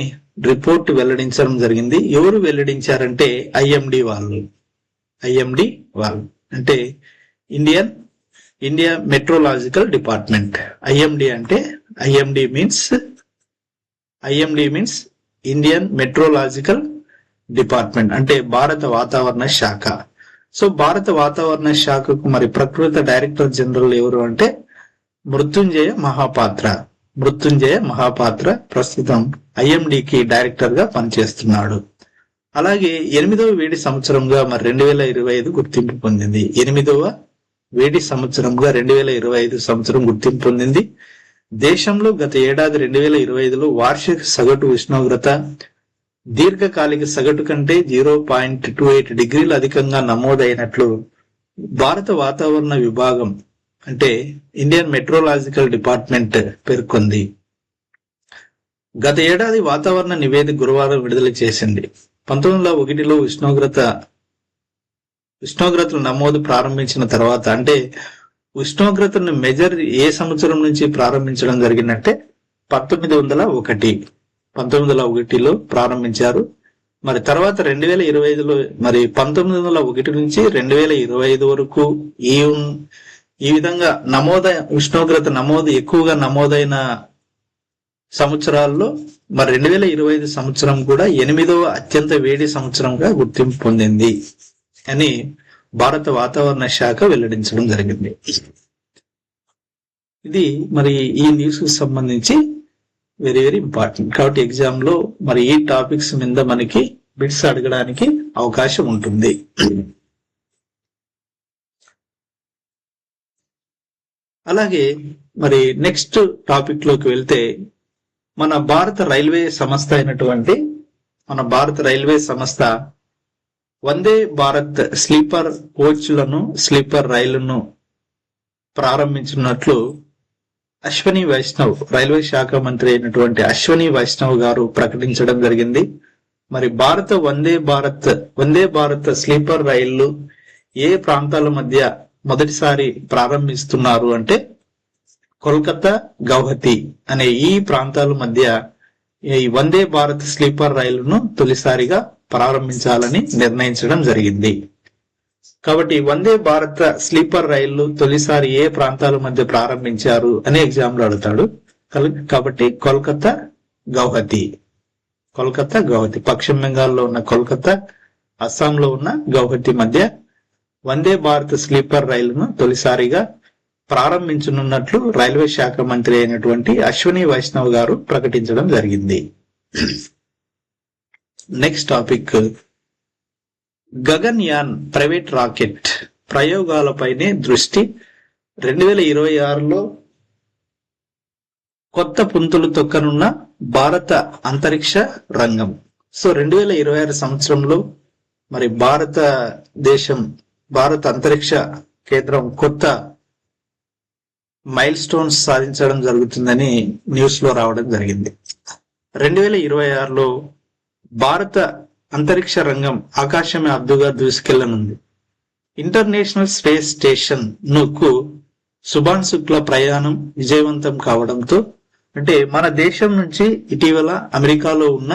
రిపోర్ట్ వెల్లడించడం జరిగింది. ఎవరు వెల్లడించారంటే ఐఎండి వాళ్ళు అంటే ఇండియా మెట్రోలాజికల్ డిపార్ట్మెంట్. ఐఎండి అంటే IMD means Indian meteorological department అంటే భారత వాతావరణ శాఖ. సో భారత వాతావరణ శాఖకు మరి ప్రకృతి డైరెక్టర్ జనరల్ ఎవరు అంటే మృత్యుంజయ మహాపాత్ర ప్రస్తుతం ఐఎండికి డైరెక్టర్ గా పనిచేస్తున్నాడు. అలాగే 8వ వేడి సంవత్సరంగా మరి 2025 గుర్తింపు పొందింది. 8వ వేడి సంవత్సరంగా 2025 సంవత్సరం గుర్తింపు పొందింది. దేశంలో గత ఏడాది 2025లో వార్షిక సగటు ఉష్ణోగ్రత దీర్ఘకాలిక సగటు కంటే 0.28 డిగ్రీలు అధికంగా నమోదైనట్లు భారత వాతావరణ విభాగం అంటే ఇండియన్ మెట్రోలాజికల్ డిపార్ట్మెంట్ పేర్కొంది. గత ఏడాది వాతావరణ నివేదిక గురువారం విడుదల చేసింది. 1901లో ఉష్ణోగ్రతలు నమోదు ప్రారంభించిన తర్వాత, అంటే ఉష్ణోగ్రతను మెజర్ ఏ సంవత్సరం నుంచి ప్రారంభించడం జరిగిందంటే 1901లో ప్రారంభించారు. మరి తర్వాత 2025లో మరి 1901 నుంచి 2025 వరకు ఈ విధంగా ఉష్ణోగ్రత ఎక్కువగా నమోదైన సంవత్సరాల్లో మరి 2025 సంవత్సరం కూడా 8వ అత్యంత వేడి సంవత్సరంగా గుర్తింపు పొందింది అని భారత వాతావరణ శాఖ వెల్లడించడం జరిగింది. ఇది మరి ఈ న్యూస్ కు సంబంధించి వెరీ వెరీ ఇంపార్టెంట్. కాబట్టి ఎగ్జామ్ లో మరి ఈ టాపిక్స్ మీద మనకి బిట్స్ అడగడానికి అవకాశం ఉంటుంది. అలాగే మరి నెక్స్ట్ టాపిక్ లోకి వెళ్తే మన భారత రైల్వే సంస్థ వందే భారత్ స్లీపర్ కోచ్లను, స్లీపర్ రైలును ప్రారంభించినట్లు అశ్వనీ వైష్ణవ్, రైల్వే శాఖ మంత్రి అయినటువంటి అశ్వనీ వైష్ణవ్ గారు ప్రకటించడం జరిగింది. మరి వందే భారత్ స్లీపర్ రైళ్లు ఏ ప్రాంతాల మధ్య మొదటిసారి ప్రారంభిస్తున్నారు అంటే కోల్కతా, గౌహతి అనే ఈ ప్రాంతాల మధ్య ఈ వందే భారత్ స్లీపర్ రైలును తొలిసారిగా ప్రారంభించాలని నిర్ణయించడం జరిగింది. కాబట్టి వందే భారత స్లీపర్ రైళ్లు తొలిసారి ఏ ప్రాంతాల మధ్య ప్రారంభించారు అనే ఎగ్జామ్ లో అడుగుతాడు. కాబట్టి కోల్కతా, గౌహతి, పశ్చిమ బెంగాల్లో ఉన్న కోల్కతా, అస్సాంలో ఉన్న గౌహతి మధ్య వందే భారత్ స్లీపర్ రైలును తొలిసారిగా ప్రారంభించనున్నట్లు రైల్వే శాఖ మంత్రి అయినటువంటి అశ్వనీ వైష్ణవ్ గారు ప్రకటించడం జరిగింది. Next topic, Gaganyaan private rocket ప్రయోగాలపైనే దృష్టి. 2026లో కొత్త పుంతులు తొక్కనున్న భారత అంతరిక్ష రంగం. సో 2026 సంవత్సరంలో మరి భారత అంతరిక్ష కేంద్రం కొత్త మైల్ స్టోన్స్ సాధించడం జరుగుతుందని న్యూస్ లో రావడం జరిగింది. 2026లో భారత అంతరిక్ష రంగం ఆకాశమే హద్దుగా దూసుకెళ్లనుంది. ఇంటర్నేషనల్ స్పేస్ స్టేషన్ కు శుభాన్ శుక్ల ప్రయాణం విజయవంతం కావడంతో, అంటే మన దేశం నుంచి ఇటీవల అమెరికాలో ఉన్న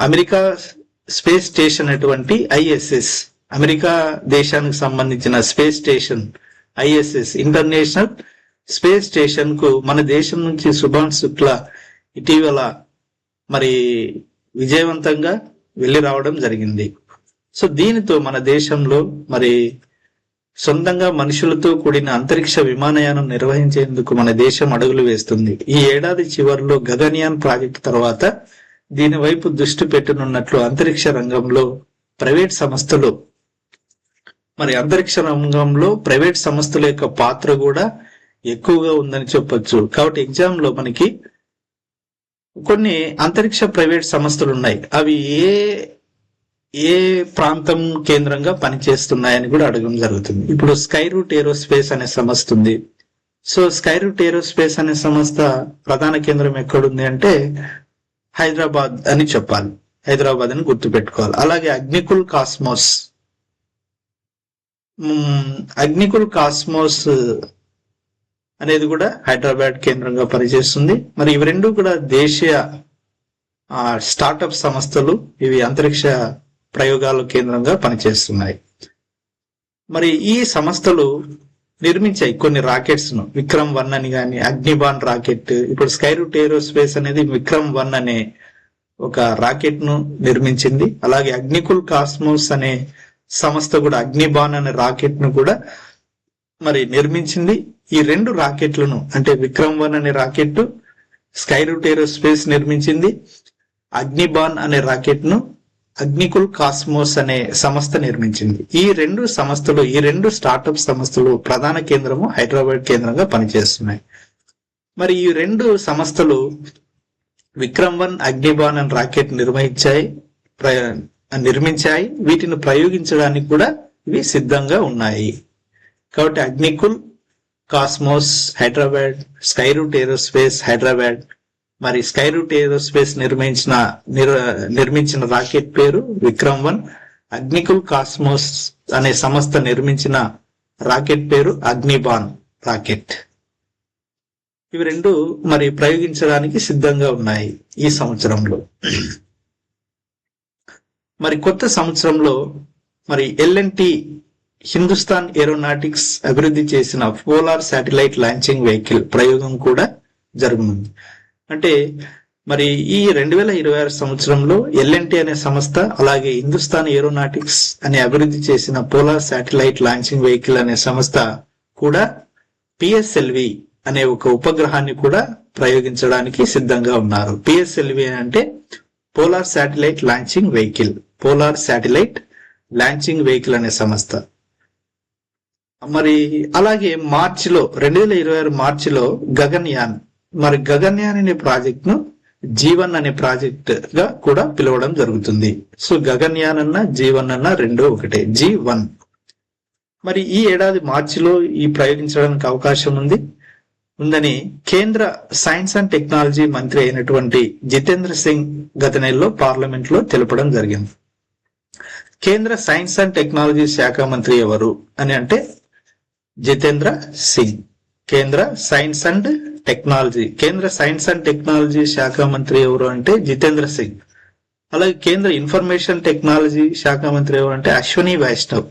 అమెరికా స్పేస్ స్టేషన్ అటువంటి ISS, అమెరికా దేశానికి సంబంధించిన space station ISS international space station కు మన దేశం నుంచి శుభాన్ శుక్ల ఇటీవల మరి విజయవంతంగా వెళ్లి రావడం జరిగింది. సో దీనితో మన దేశంలో మరి సొంతంగా మనుషులతో కూడిన అంతరిక్ష విమానయానం నిర్వహించేందుకు మన దేశం అడుగులు వేస్తుంది. ఈ ఏడాది చివరిలో గగన్యాన్ ప్రాజెక్టు తర్వాత దీని వైపు దృష్టి పెట్టనున్నట్లు అంతరిక్ష రంగంలో ప్రైవేట్ సంస్థలు ప్రైవేట్ సంస్థల యొక్క పాత్ర కూడా ఎక్కువగా ఉందని చెప్పొచ్చు. కాబట్టి ఎగ్జామ్ లో మనకి కొన్ని అంతరిక్ష ప్రైవేట్ సంస్థలు ఉన్నాయి. అవి ఏ ప్రాంతం కేంద్రంగా పనిచేస్తున్నాయని కూడా అడగడం జరుగుతుంది. ఇప్పుడు స్కై రూట్ ఏరోస్పేస్ అనే సంస్థ ఉంది. సో స్కై రూట్ ఏరోస్పేస్ అనే సంస్థ ప్రధాన కేంద్రం ఎక్కడుంది అంటే హైదరాబాద్ అని చెప్పాలి, హైదరాబాద్ అని గుర్తుపెట్టుకోవాలి. అలాగే అగ్నికుల్ కాస్మోస్ అనేది కూడా హైదరాబాద్ కేంద్రంగా పనిచేస్తుంది. మరి ఇవి రెండు కూడా దేశీయ స్టార్టప్ సంస్థలు. ఇవి అంతరిక్ష ప్రయోగాల కేంద్రంగా పనిచేస్తున్నాయి. మరి ఈ సంస్థలు నిర్మించాయి కొన్ని రాకెట్స్ ను. విక్రమ్-1 అని గాని, అగ్నిబాన్ రాకెట్, ఇప్పుడు స్కై రూట్ ఏరోస్పేస్ అనేది విక్రమ్-1 అనే ఒక రాకెట్ ను నిర్మించింది. అలాగే అగ్నికుల్ కాస్మోస్ అనే సంస్థ కూడా అగ్నిబాన్ అనే రాకెట్ ను కూడా మరి నిర్మించింది. ఈ రెండు రాకెట్లను, అంటే విక్రమ్-1 అనే రాకెట్ స్కై రూట్ ఏరోస్పేస్ నిర్మించింది. అగ్నిబాన్ అనే రాకెట్ ను అగ్నికుల్ కాస్మోస్ అనే సంస్థ నిర్మించింది. ఈ రెండు స్టార్టప్ సంస్థలు ప్రధాన కేంద్రము హైదరాబాద్ కేంద్రంగా పనిచేస్తున్నాయి. మరి ఈ రెండు సంస్థలు విక్రమ్-1, అగ్నిబాన్ అనే రాకెట్ నిర్మించాయి. వీటిని ప్రయోగించడానికి కూడా ఇవి సిద్ధంగా ఉన్నాయి. కాబట్టి Agnikul cosmos Hyderabad, Skyroot aerospace Hyderabad, మరి స్కైరూట్ ఏరోస్పేస్ నిర్మించిన రాకెట్ పేరు విక్రమ్-1. అగ్నికుల్ కాస్మోస్ అనే సంస్థ నిర్మించిన రాకెట్ పేరు అగ్నిబాన్ రాకెట్. ఇవి రెండు మరి ప్రయోగించడానికి సిద్ధంగా ఉన్నాయి ఈ సంవత్సరంలో. మరి కొత్త సంవత్సరంలో మరి ఎల్ఎన్టీ హిందుస్థాన్ ఏరోనాటిక్స్ అభివృద్ధి చేసిన పోలార్ శాటిలైట్ లాంచింగ్ వెహికల్ ప్రయోగం కూడా జరగనుంది. అంటే మరి ఈ 2026 సంవత్సరంలో ఎల్ఎన్టీ అనే సంస్థ, అలాగే హిందుస్థాన్ ఏరోనాటిక్స్ అనే అభివృద్ధి చేసిన పోలార్ శాటిలైట్ లాంచింగ్ వెహికల్ అనే సంస్థ కూడా పిఎస్ఎల్వి అనే ఒక ఉపగ్రహాన్ని కూడా ప్రయోగించడానికి సిద్ధంగా ఉన్నారు. పిఎస్ఎల్వి అంటే polar satellite launching vehicle, polar satellite launching vehicle అనే సంస్థ. మరి అలాగే 2026 మార్చిలో గగన్యాన్, మరి గగన్యాన్ అనే ప్రాజెక్ట్ ను జీవన్ అనే ప్రాజెక్ట్ గా కూడా పిలవడం జరుగుతుంది. సో గగన్యాన్ అన్న జీవన్ అన్న రెండో ఒకటే, G1. మరి ఈ ఏడాది మార్చిలో ఈ ప్రయోగించడానికి అవకాశం ఉందని కేంద్ర సైన్స్ అండ్ టెక్నాలజీ మంత్రి అయినటువంటి జితేంద్ర సింగ్ గత నెలలో పార్లమెంట్ లో తెలపడం జరిగింది. కేంద్ర సైన్స్ అండ్ టెక్నాలజీ శాఖ మంత్రి ఎవరు అని అంటే జితేంద్ర సింగ్. కేంద్ర సైన్స్ అండ్ టెక్నాలజీ శాఖ మంత్రి ఎవరు అంటే జితేంద్ర సింగ్. అలాగే కేంద్ర ఇన్ఫర్మేషన్ టెక్నాలజీ శాఖ మంత్రి ఎవరు అంటే అశ్విని వైష్ణవ్.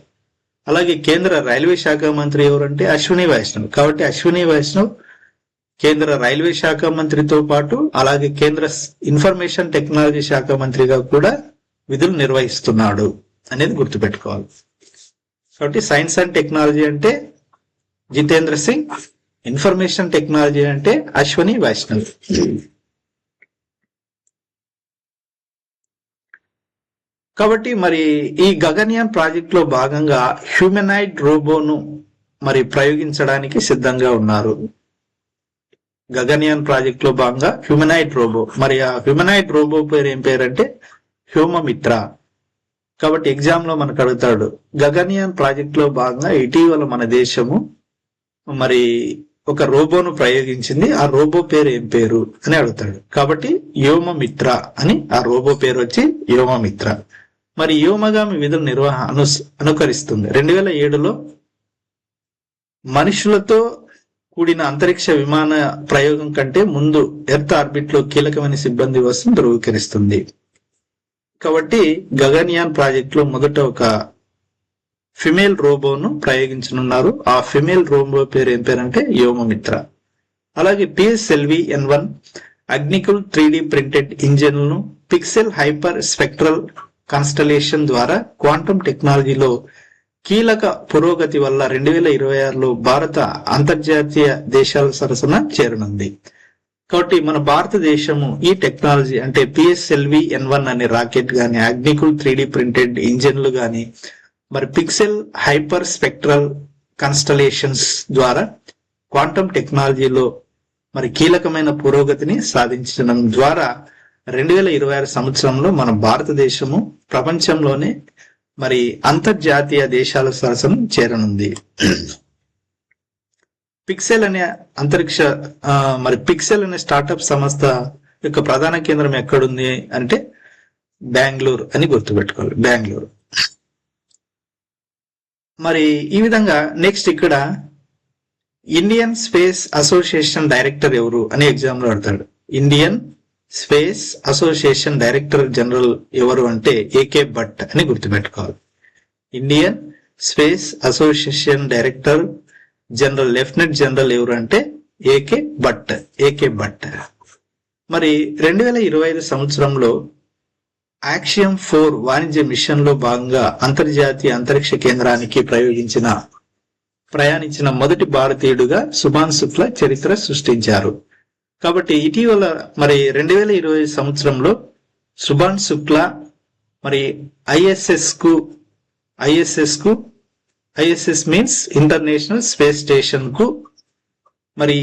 అలాగే కేంద్ర రైల్వే శాఖ మంత్రి ఎవరంటే అశ్విని వైష్ణవ్. కాబట్టి అశ్విని వైష్ణవ్ కేంద్ర రైల్వే శాఖ మంత్రితో పాటు అలాగే కేంద్ర ఇన్ఫర్మేషన్ టెక్నాలజీ శాఖ మంత్రిగా కూడా విధులు నిర్వహిస్తున్నాడు అనేది గుర్తుపెట్టుకోవాలి. కాబట్టి సైన్స్ అండ్ టెక్నాలజీ అంటే జితేంద్ర సింగ్, ఇన్ఫర్మేషన్ టెక్నాలజీ అంటే అశ్విని వైష్ణవ్. కాబట్టి మరి ఈ గగన్యాన్ ప్రాజెక్ట్ లో భాగంగా హ్యూమనాయిడ్ రోబోను మరి ప్రయోగించడానికి సిద్ధంగా ఉన్నారు. గగన్యాన్ ప్రాజెక్ట్ లో భాగంగా హ్యూమనాయిడ్ రోబో, మరి ఆ హ్యూమనాయిడ్ రోబో పేరు ఏం పేరంటే హ్యూమమిత్ర. కాబట్టి ఎగ్జామ్ లో మనకు అడుగుతాడు, గగన్యాన్ ప్రాజెక్ట్ లో భాగంగా ఇటీవల మన దేశము మరి ఒక రోబోను ప్రయోగించింది, ఆ రోబో పేరు ఏం పేరు అని అడుగుతాడు. కాబట్టి వ్యోమమిత్ర అని ఆ రోబో పేరు వచ్చి వ్యోమమిత్ర. మరి వ్యోమగామి విధుల అనుకరిస్తుంది. 2007లో మనుషులతో కూడిన అంతరిక్ష విమాన ప్రయోగం కంటే ముందు ఎర్త్ ఆర్బిట్ లో కీలకమైన సిబ్బంది వస్తువును ధృవీకరిస్తుంది. కాబట్టి గగన్యాన్ ప్రాజెక్ట్ లో మొదట ఒక ఫిమేల్ రోబోను ప్రయోగించనున్నారు. ఆ ఫిమేల్ రోబో పేరు ఏం పేరంటే వ్యోమమిత్ర. అలాగే PSLV-N1 అగ్నికుల్ 3D ప్రింటెడ్ ఇంజిన్లను పిక్సెల్ హైపర్ స్పెక్ట్రల్ కాన్స్టలేషన్ ద్వారా క్వాంటం టెక్నాలజీలో కీలక పురోగతి వల్ల 2026లో భారత అంతర్జాతీయ దేశాల సరసన చేరనుంది. కాబట్టి మన భారతదేశము ఈ టెక్నాలజీ అంటే PSLV-N1 అనే రాకెట్ గాని, అగ్నికుల్ 3D ప్రింటెడ్ ఇంజిన్లు గాని, మరి పిక్సెల్ హైపర్ స్పెక్ట్రల్ కాన్స్టలేషన్స్ ద్వారా క్వాంటం టెక్నాలజీలో మరి కీలకమైన పురోగతిని సాధించడం ద్వారా 2026 సంవత్సరంలో మన భారతదేశము ప్రపంచంలోనే మరి అంతర్జాతీయ దేశాల సరసన చేరనుంది. పిక్సెల్ అనే పిక్సెల్ అనే స్టార్టప్ సంస్థ యొక్క ప్రధాన కేంద్రం ఎక్కడుంది అంటే బెంగళూరు అని గుర్తుపెట్టుకోవాలి, బెంగళూరు. మరి ఈ విధంగా నెక్స్ట్ ఇక్కడ ఇండియన్ స్పేస్ అసోసియేషన్ డైరెక్టర్ ఎవరు అని ఎగ్జామ్ లో అడతాడు. Indian space association director general ఎవరు అంటే ఏకే భట్ అని గుర్తుపెట్టుకోవాలి. Indian space association director general lieutenant general ఎవరు అంటే ఏకే భట్. మరి 2025 సంవత్సరంలో యాక్సియం 4 వాణిజ్య మిషన్ లో భాగంగా అంతర్జాతీయ అంతరిక్ష కేంద్రానికి ప్రయాణించిన మొదటి భారతీయుడుగా సుభాన్ శుక్లా చరిత్ర సృష్టించారు. కాబట్టి ఇటీవల మరి 2020 సంవత్సరంలో సుభాన్ శుక్లా మరి ISS means international space station కు మరి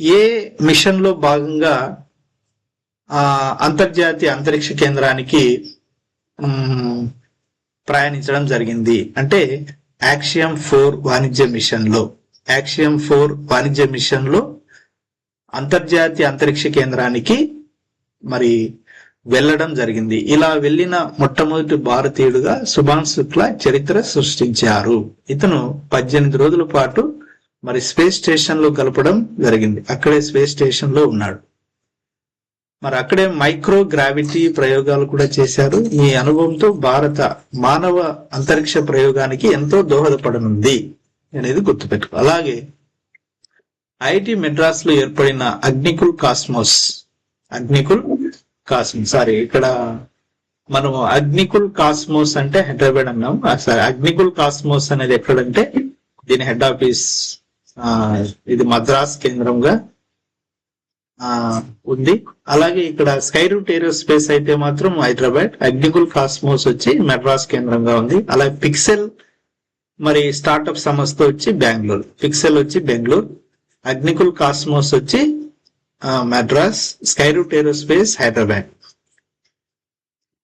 ఏ మిషన్ లో భాగంగా అంతర్జాతీయ అంతరిక్ష కేంద్రానికి ప్రయాణించడం జరిగింది. అంటే యాక్సియం 4 వాణిజ్య మిషన్ లో అంతర్జాతీయ అంతరిక్ష కేంద్రానికి మరి వెళ్ళడం జరిగింది. ఇలా వెళ్ళిన మొట్టమొదటి భారతీయుడుగా సుభాన్ శుక్లా చరిత్ర సృష్టించారు. ఇతను 18 రోజుల పాటు మరి స్పేస్ స్టేషన్ లో గడపడం జరిగింది. అక్కడే స్పేస్ స్టేషన్ లో ఉన్నాడు. మరి అక్కడే మైక్రో గ్రావిటీ ప్రయోగాలు కూడా చేశారు. ఈ అనుభవంతో భారత మానవ అంతరిక్ష ప్రయోగానికి ఎంతో దోహదపడనుంది అనేది గుర్తుపెట్టుకో. అలాగే ఐఐటి మెడ్రాస్ లో ఏర్పడిన అగ్నికుల్ కాస్మోస్ ఇక్కడ మనం అగ్నికుల్ కాస్మోస్ అంటే హైదరాబాద్ అన్నాం. అగ్నికుల్ కాస్మోస్ అనేది ఎక్కడంటే దీని హెడ్ ఆఫీస్ ఇది మద్రాస్ కేంద్రంగా ఉంది. అలాగే ఇక్కడ స్కై రూట్ ఏరోస్పేస్ అయితే మాత్రం హైదరాబాద్, అగ్నికుల్ కాస్మోస్ వచ్చి మెడ్రాస్ కేంద్రంగా ఉంది. అలాగే పిక్సెల్ మరి స్టార్ట్అప్ సంస్థ వచ్చి బెంగళూరు, అగ్నికుల్ కాస్మోస్ వచ్చి Madras, Skyroot Aerospace Hyderabad.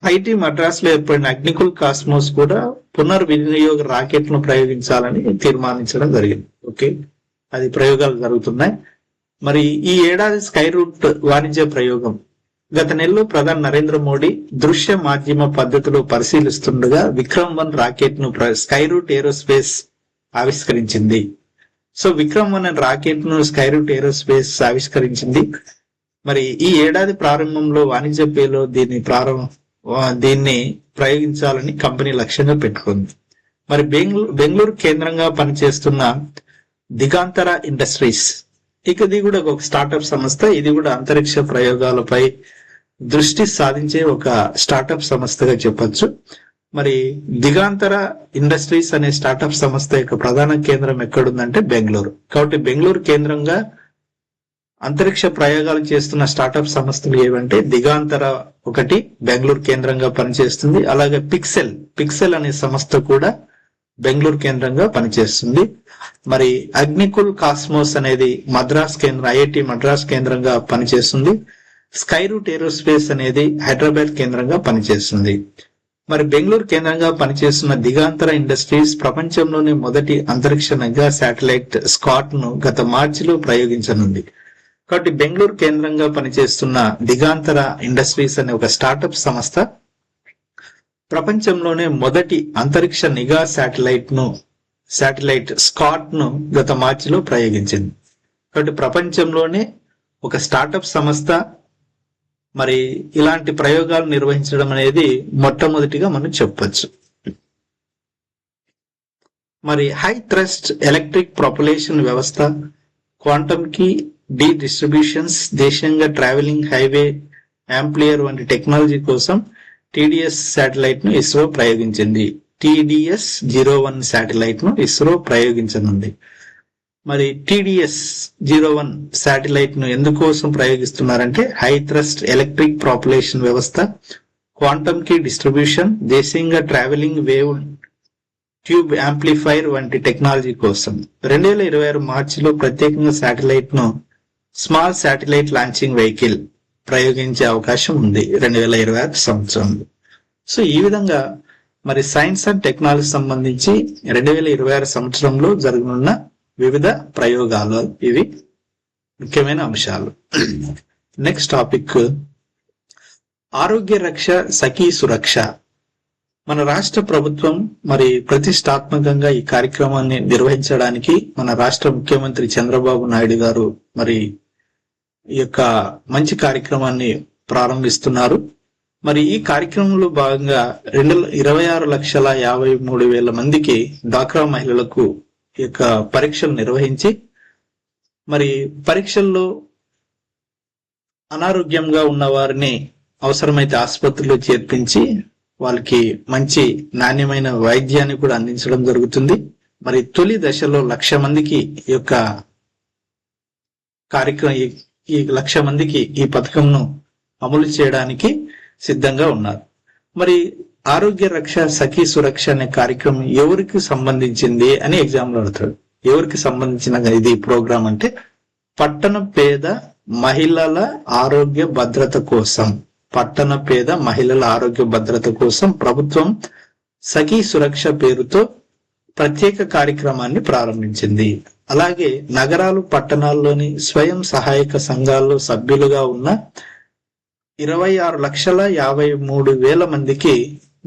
IIT Madras లో ఏర్పడిన అగ్నికుల్ కాస్మోస్ కూడా పునర్వినియోగ రాకెట్ ను ప్రయోగించాలని తీర్మానించడం జరిగింది. ఓకే, అది ప్రయోగాలు జరుగుతున్నాయి. మరి ఈ ఏడాది స్కై రూట్ వాణిజ్య ప్రయోగం గత నెలలో ప్రధాని నరేంద్ర మోడీ దృశ్య మాధ్యమ పద్ధతిలో పరిశీలిస్తుండగా విక్రమ్-1 రాకెట్ ను స్కై రూట్ ఏరోస్పేస్ ఆవిష్కరించింది. సో విక్రమ్-1 రాకెట్ ను స్కై రూట్ ఏరోస్పేస్ ఆవిష్కరించింది. మరి ఈ ఏడాది ప్రారంభంలో వాణిజ్య పేలో దీన్ని ప్రయోగించాలని కంపెనీ లక్ష్యంగా పెట్టుకుంది. మరి బెంగళూరు కేంద్రంగా పనిచేస్తున్న దిగాంతర ఇండస్ట్రీస్, ఇది కూడా ఒక స్టార్టప్ సంస్థ. ఇది కూడా అంతరిక్ష ప్రయోగాలపై దృష్టి సాధించే ఒక స్టార్టప్ సంస్థగా చెప్పొచ్చు. మరి దిగాంతర ఇండస్ట్రీస్ అనే స్టార్టప్ సంస్థ యొక్క ప్రధాన కేంద్రం ఎక్కడుందంటే బెంగళూరు. కాబట్టి బెంగళూరు కేంద్రంగా అంతరిక్ష ప్రయోగాలు చేస్తున్న స్టార్టప్ సంస్థలు ఏవంటే దిగాంతర ఒకటి బెంగళూరు కేంద్రంగా పనిచేస్తుంది. అలాగే పిక్సెల్ అనే సంస్థ కూడా బెంగళూరు కేంద్రంగా పనిచేస్తుంది. మరి అగ్నికుల్ కాస్మోస్ అనేది ఐఐటి మద్రాస్ కేంద్రంగా పనిచేస్తుంది. స్కై రూట్ ఏరోస్పేస్ అనేది హైదరాబాద్ కేంద్రంగా పనిచేస్తుంది. మరి బెంగళూరు కేంద్రంగా పనిచేస్తున్న దిగాంతర ఇండస్ట్రీస్ ప్రపంచంలోనే మొదటి అంతరిక్ష మెగా శాటిలైట్ స్కాట్ ను గత మార్చిలో ప్రయోగించనుంది. కాబట్టి బెంగళూరు కేంద్రంగా పనిచేస్తున్న దిగాంతర ఇండస్ట్రీస్ అనే ఒక స్టార్టప్ సంస్థ ప్రపంచంలోనే మొదటి అంతరిక్ష నిఘా శాటిలైట్ స్కాట్ ను గత మార్చిలో ప్రయోగించింది. కాబట్టి ప్రపంచంలోనే ఒక స్టార్టప్ సంస్థ మరి ఇలాంటి ప్రయోగాలు నిర్వహించడం అనేది మొట్టమొదటిగా మనం చెప్పొచ్చు. మరి హై థ్రస్ట్ ఎలక్ట్రిక్ ప్రొపల్షన్ వ్యవస్థ, క్వాంటమ్ కీ డి డిస్ట్రిబ్యూషన్స్, దేశీయంగా ట్రావెలింగ్ హైవే యాంప్లియర్ వంటి టెక్నాలజీ కోసం టీడీఎస్ శాటిలైట్ ను ఇస్రో ప్రయోగించింది. TDS-01 శాటిలైట్ ను ఇస్రో ప్రయోగించనుంది. మరి TDS-01 శాటిలైట్ ను ఎందుకోసం ప్రయోగిస్తున్నారంటే హై థ్రస్ట్ ఎలక్ట్రిక్ ప్రొపల్షన్ వ్యవస్థ, క్వాంటమ్ కీ డిస్ట్రిబ్యూషన్, దేశీయంగా ట్రావెలింగ్ వేవ్ ట్యూబ్ యాంప్లిఫైర్ వంటి టెక్నాలజీ కోసం. 2026 మార్చిలో ప్రత్యేకంగా శాటిలైట్ ను స్మాల్ శాటిలైట్ లాంచింగ్ వెహికల్ ప్రయోగించే అవకాశం ఉంది 2026 సంవత్సరంలో. సో ఈ విధంగా మరి సైన్స్ అండ్ టెక్నాలజీ సంబంధించి 2026 సంవత్సరంలో జరగనున్న వివిధ ప్రయోగాలు ఇవి ముఖ్యమైన అంశాలు. నెక్స్ట్ టాపిక్ ఆరోగ్య రక్ష సఖీ సురక్ష. మన రాష్ట్ర ప్రభుత్వం మరి ప్రతిష్టాత్మకంగా ఈ కార్యక్రమాన్ని నిర్వహించడానికి మన రాష్ట్ర ముఖ్యమంత్రి చంద్రబాబు నాయుడు గారు మరి ఈ యొక్క మంచి కార్యక్రమాన్ని ప్రారంభిస్తున్నారు. మరి ఈ కార్యక్రమంలో భాగంగా 26,53,000 మందికి డ్వాక్రా మహిళలకు ఈ యొక్క పరీక్షలు నిర్వహించి మరి పరీక్షల్లో అనారోగ్యంగా ఉన్న వారిని అవసరమైతే ఆసుపత్రిలో చేర్పించి వాళ్ళకి మంచి నాణ్యమైన వైద్యాన్ని కూడా అందించడం జరుగుతుంది. మరి తొలి దశలో 1,00,000 మందికి ఈ యొక్క కార్యక్రమం ఈ 1,00,000 మందికి ఈ పథకంను అమలు చేయడానికి సిద్ధంగా ఉన్నారు. మరి ఆరోగ్య రక్ష సఖీ సురక్ష అనే కార్యక్రమం ఎవరికి సంబంధించింది అని ఎగ్జామ్ లో అడుగుతాడు. ఎవరికి సంబంధించిన ఇది ప్రోగ్రామ్ అంటే పట్టణ పేద మహిళల ఆరోగ్య భద్రత కోసం, పట్టణ పేద మహిళల ఆరోగ్య భద్రత కోసం ప్రభుత్వం సఖీ సురక్ష పేరుతో ప్రత్యేక కార్యక్రమాన్ని ప్రారంభించింది. అలాగే నగరాలు, పట్టణాల్లోని స్వయం సహాయక సంఘాల్లో సభ్యులుగా ఉన్న 26,53,000 మందికి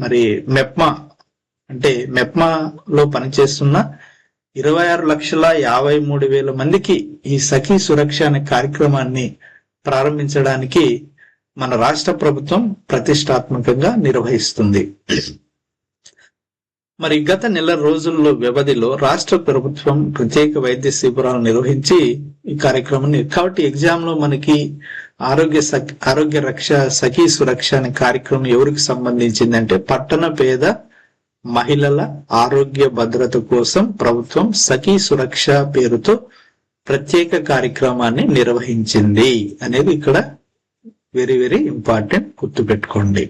మరి మెప్మా అంటే మెప్మాలో పనిచేస్తున్న 26,53,000 మందికి ఈ సఖీ సురక్ష అనే కార్యక్రమాన్ని ప్రారంభించడానికి మన రాష్ట్ర ప్రభుత్వం ప్రతిష్టాత్మకంగా నిర్వహిస్తుంది. మరి గత నెల రోజుల్లో వ్యవధిలో రాష్ట్ర ప్రభుత్వం ప్రత్యేక వైద్య శిబిరాలు నిర్వహించి ఈ కార్యక్రమాన్ని, కాబట్టి ఎగ్జామ్ లో మనకి ఆరోగ్య రక్ష సఖీ సురక్ష అనే కార్యక్రమం ఎవరికి సంబంధించిందంటే పట్టణ పేద మహిళల ఆరోగ్య భద్రత కోసం ప్రభుత్వం సఖీ సురక్ష పేరుతో ప్రత్యేక కార్యక్రమాన్ని నిర్వహించింది అనేది ఇక్కడ వెరీ వెరీ ఇంపార్టెంట్, గుర్తుపెట్టుకోండి.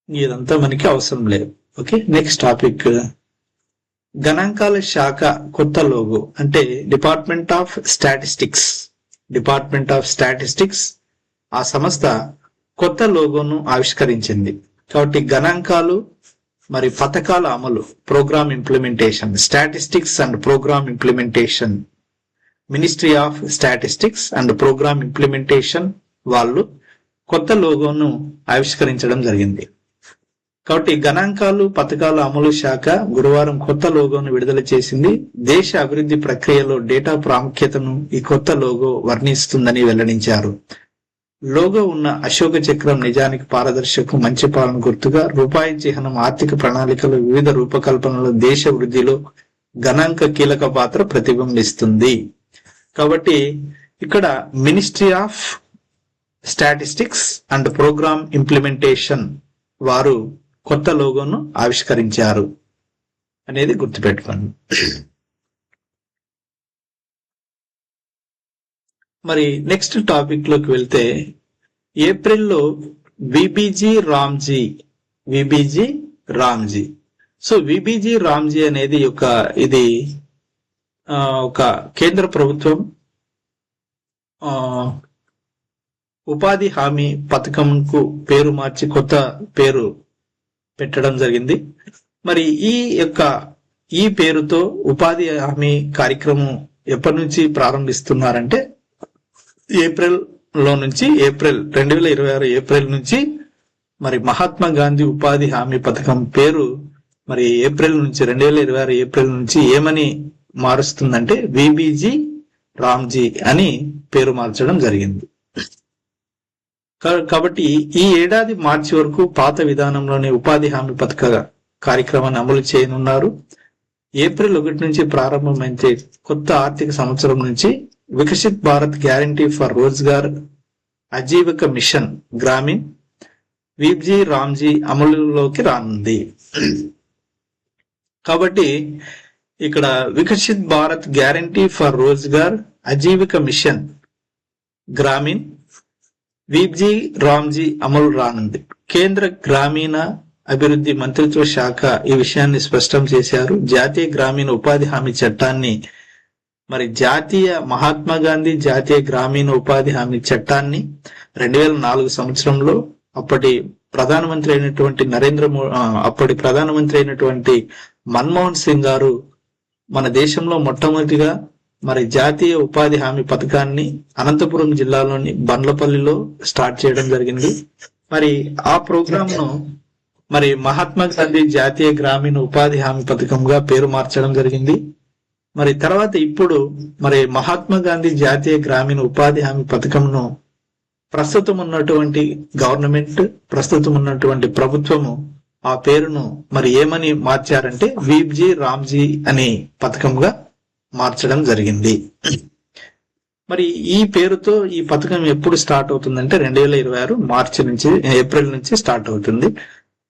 ఇదంతా మనకి అవసరం లేదు. ఓకే, నెక్స్ట్ టాపిక్, గణాంకాల శాఖ కొత్త లోగో అంటే డిపార్ట్మెంట్ ఆఫ్ స్టాటిస్టిక్స్ ఆ సంస్థ కొత్త లోగోను ఆవిష్కరించింది. కాబట్టి గణాంకాలు మరి పథకాల అమలు, programme implementation, statistics and programme implementation, ministry of statistics and programme implementation వాళ్ళు కొత్త లోగోను ఆవిష్కరించడం జరిగింది. కాబట్టి గణాంకాలు పథకాల అమలు శాఖ గురువారం కొత్త లోగోను విడుదల చేసింది. దేశ అభివృద్ధి ప్రక్రియలో డేటా ప్రాముఖ్యతను ఈ కొత్త లోగో వర్ణిస్తుందని వెల్లడించారు. లోగో ఉన్న అశోక చక్రం నిజానికి పారదర్శకం, మంచి పాలన గుర్తుగా, రూపాయి చిహ్నం ఆర్థిక ప్రణాళికలు, వివిధ రూపకల్పనలు, దేశ వృద్ధిలో గణాంక కీలక పాత్ర ప్రతిబింబిస్తుంది. కాబట్టి ఇక్కడ ministry of statistics and programme implementation వారు కొత్త లోగోను ఆవిష్కరించారు అనేది గుర్తుపెట్టుకోండి. మరి నెక్స్ట్ టాపిక్ లోకి వెళ్తే, ఏప్రిల్లో VBG Ramji so VBG Ramji అనేది ఇది ఒక కేంద్ర ప్రభుత్వం ఉపాధి హామీ పథకంకు పేరు మార్చి కొత్త పేరు పెట్టడం జరిగింది. మరి ఈ పేరుతో ఉపాధి హామీ కార్యక్రమం ఎప్పటి నుంచి ప్రారంభిస్తున్నారంటే ఏప్రిల్ 2026 ఏప్రిల్ నుంచి మరి మహాత్మా గాంధీ ఉపాధి హామీ పథకం పేరు మరి 2026 ఏప్రిల్ నుంచి ఏమని మారుస్తుందంటే విబిజి రామ్జీ అని పేరు మార్చడం జరిగింది. కాబట్టి ఈ ఏడాది మార్చి వరకు పాత విధానంలోనే ఉపాధి హామీ పథక కార్యక్రమాన్ని అమలు చేయనున్నారు. ఏప్రిల్ 1 నుంచి ప్రారంభమైతే కొత్త ఆర్థిక సంవత్సరం నుంచి Viksit Bharat guarantee for Rozgar Ajeevika mission Gramin VBG RAM G అమలులోకి రానుంది. కాబట్టి ఇక్కడ Viksit Bharat guarantee for Rozgar Ajeevika mission Gramin VBG RAM G అమలు రానుంది. కేంద్ర గ్రామీణ అభివృద్ధి మంత్రిత్వ శాఖ ఈ విషయాన్ని స్పష్టం చేశారు. జాతీయ గ్రామీణ ఉపాధి హామీ చట్టాన్ని మరి మహాత్మా గాంధీ జాతీయ గ్రామీణ ఉపాధి హామీ చట్టాన్ని 2004 సంవత్సరంలో అప్పటి ప్రధానమంత్రి అయినటువంటి మన్మోహన్ సింగ్ గారు మన దేశంలో మొట్టమొదటిగా మరి జాతీయ ఉపాధి హామీ పథకాన్ని అనంతపురం జిల్లాలోని బండ్లపల్లిలో స్టార్ట్ చేయడం జరిగింది. మరి ఆ ప్రోగ్రామ్ ను మరి మహాత్మా గాంధీ జాతీయ గ్రామీణ ఉపాధి హామీ పథకంగా పేరు మార్చడం జరిగింది. మరి తర్వాత ఇప్పుడు మరి మహాత్మా గాంధీ జాతీయ గ్రామీణ ఉపాధి హామీ పథకంను ప్రస్తుతం ఉన్నటువంటి ప్రభుత్వము ఆ పేరును మరి ఏమని మార్చారంటే విబిజి రామ్జీ అనే పథకంగా మార్చడం జరిగింది. మరి ఈ పేరుతో ఈ పథకం ఎప్పుడు స్టార్ట్ అవుతుందంటే 2026 ఏప్రిల్ నుంచి స్టార్ట్ అవుతుంది.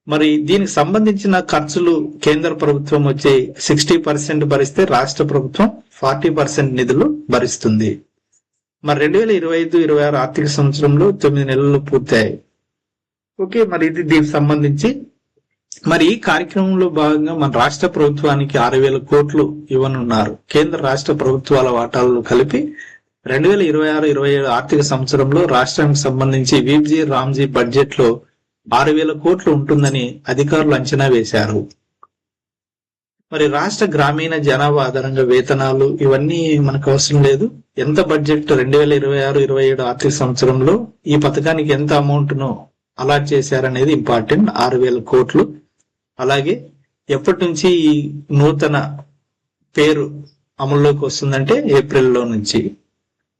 మరి దీనికి సంబంధించిన ఖర్చులు కేంద్ర ప్రభుత్వం వచ్చే 60% భరిస్తే రాష్ట్ర ప్రభుత్వం 40% నిధులు భరిస్తుంది. మరి 2025-26 ఆర్థిక సంవత్సరంలో 9 నెలలు పూర్తయ్యాయి. ఓకే, మరి ఇది దీనికి సంబంధించి మరి ఈ కార్యక్రమంలో భాగంగా మన రాష్ట్ర ప్రభుత్వానికి 6,000 కోట్లు ఇవ్వనున్నారు. కేంద్ర రాష్ట్ర ప్రభుత్వాల వాటాలను కలిపి 2026-27 ఆర్థిక సంవత్సరంలో రాష్ట్రానికి సంబంధించి వీబ్జీ రామ్జీ బడ్జెట్ లో 6,000 కోట్లు ఉంటుందని అధికారులు అంచనా వేశారు. మరి రాష్ట్ర గ్రామీణ జనాభా ఆధారంగా వేతనాలు ఇవన్నీ మనకు అవసరం లేదు. ఎంత బడ్జెట్ 2026-27 ఆర్థిక సంవత్సరంలో ఈ పథకానికి ఎంత అమౌంట్ ను అలాట్ చేశారనేది ఇంపార్టెంట్. 6,000 కోట్లు. అలాగే ఎప్పటి నుంచి ఈ నూతన పేరు అమల్లోకి వస్తుందంటే ఏప్రిల్లో నుంచి.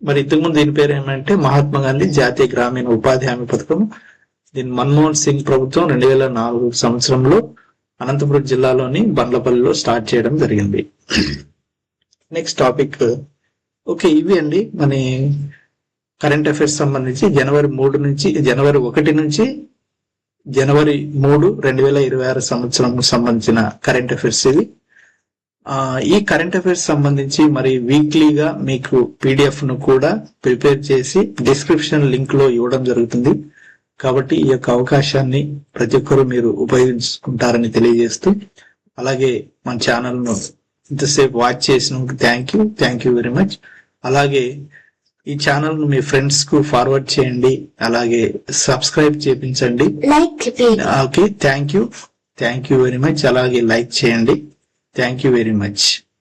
మరి ఇంతకుముందు దీని పేరు ఏమంటే మహాత్మా గాంధీ జాతీయ గ్రామీణ ఉపాధి హామీ పథకం. దీన్ని మన్మోహన్ సింగ్ ప్రభుత్వం 2004 సంవత్సరంలో అనంతపురం జిల్లాలోని బండ్లపల్లిలో స్టార్ట్ చేయడం జరిగింది. Next topic. ఓకే, ఇవి అండి మన కరెంట్ అఫైర్స్ సంబంధించి జనవరి 1 నుంచి జనవరి 3, 2026 సంవత్సరం సంబంధించిన కరెంట్ అఫైర్స్ ఇవి. ఈ కరెంట్ అఫైర్స్ సంబంధించి మరి వీక్లీగా మీకు PDF ను కూడా ప్రిపేర్ చేసి డిస్క్రిప్షన్ లింక్ లో ఇవ్వడం జరుగుతుంది. కాబట్టి ఈ యొక్క అవకాశాన్ని ప్రతి ఒక్కరూ మీరు ఉపయోగించుకుంటారని తెలియజేస్తూ, అలాగే మన ఛానల్ ను ఇంతసేపు వాచ్ చేసినందుకు థ్యాంక్ యూ వెరీ మచ్. అలాగే ఈ ఛానల్ ను మీ ఫ్రెండ్స్ కు ఫార్వర్డ్ చేయండి, అలాగే సబ్స్క్రైబ్ చేయించండి. Okay, thank you very much. అలాగే లైక్ చేయండి. Thank you very much.